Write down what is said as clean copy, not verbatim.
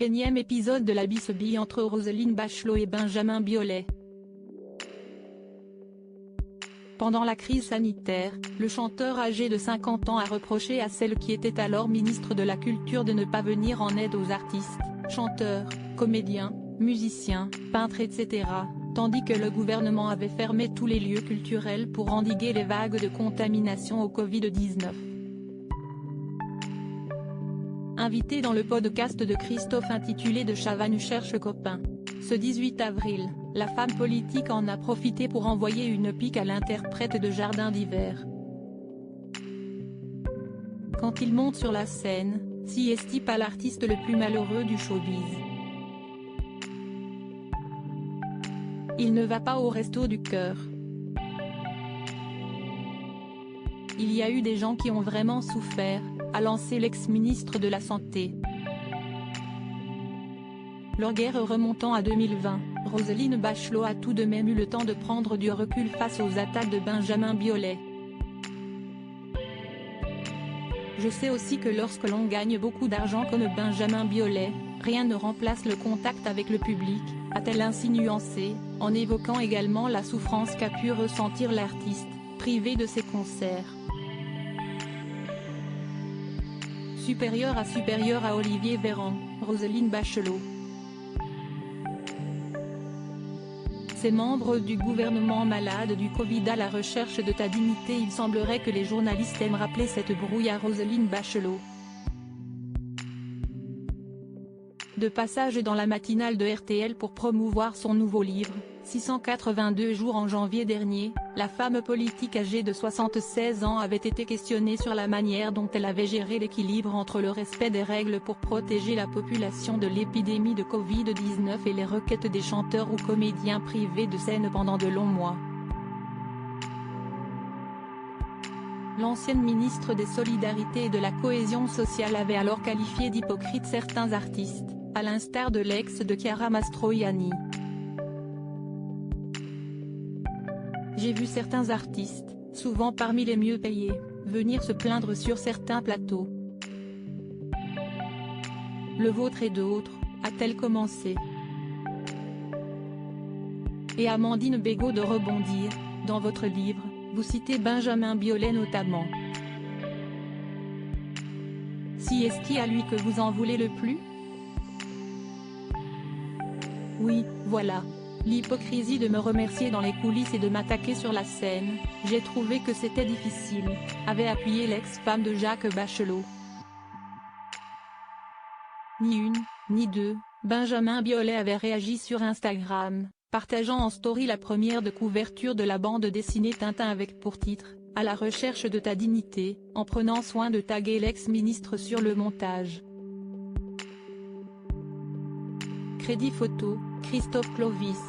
Énième épisode de la bisbille entre Roselyne Bachelot et Benjamin Biolay. Pendant la crise sanitaire, le chanteur âgé de 50 ans a reproché à celle qui était alors ministre de la Culture de ne pas venir en aide aux artistes, chanteurs, comédiens, musiciens, peintres etc., tandis que le gouvernement avait fermé tous les lieux culturels pour endiguer les vagues de contamination au Covid-19. Invité dans le podcast de Christophe intitulé De Chavannes cherche copain. Ce 18 avril, la femme politique en a profité pour envoyer une pique à l'interprète de Jardin d'hiver. Quand il monte sur la scène, s'y estime pas l'artiste le plus malheureux du showbiz. Il ne va pas au resto du cœur. Il y a eu des gens qui ont vraiment souffert, a lancé l'ex-ministre de la Santé. Leur guerre remontant à 2020, Roselyne Bachelot a tout de même eu le temps de prendre du recul face aux attaques de Benjamin Biolay. Je sais aussi que lorsque l'on gagne beaucoup d'argent comme Benjamin Biolay, rien ne remplace le contact avec le public, a-t-elle ainsi nuancé, en évoquant également la souffrance qu'a pu ressentir l'artiste, privé de ses concerts. Supérieur à Olivier Véran, Roselyne Bachelot. Ces membres du gouvernement malades du Covid à la recherche de ta dignité. Il semblerait que les journalistes aiment rappeler cette brouille à Roselyne Bachelot. De passage dans la matinale de RTL pour promouvoir son nouveau livre, 682 jours en janvier dernier, la femme politique âgée de 76 ans avait été questionnée sur la manière dont elle avait géré l'équilibre entre le respect des règles pour protéger la population de l'épidémie de Covid-19 et les requêtes des chanteurs ou comédiens privés de scène pendant de longs mois. L'ancienne ministre des Solidarités et de la Cohésion sociale avait alors qualifié d'hypocrite certains artistes, à l'instar de l'ex de Chiara Mastroianni. J'ai vu certains artistes, souvent parmi les mieux payés, venir se plaindre sur certains plateaux. Le vôtre et d'autres, a-t-elle commencé. Et Amandine Bégaud de rebondir, dans votre livre, vous citez Benjamin Biolay notamment. Si est-ce à lui que vous en voulez le plus? Oui, voilà. L'hypocrisie de me remercier dans les coulisses et de m'attaquer sur la scène, j'ai trouvé que c'était difficile, avait appuyé l'ex-femme de Jacques Bachelot. Ni une, ni deux, Benjamin Biolay avait réagi sur Instagram, partageant en story la première de couverture de la bande dessinée Tintin avec pour titre « À la recherche de ta dignité », en prenant soin de taguer l'ex-ministre sur le montage. Crédit photo, Christophe Clovis.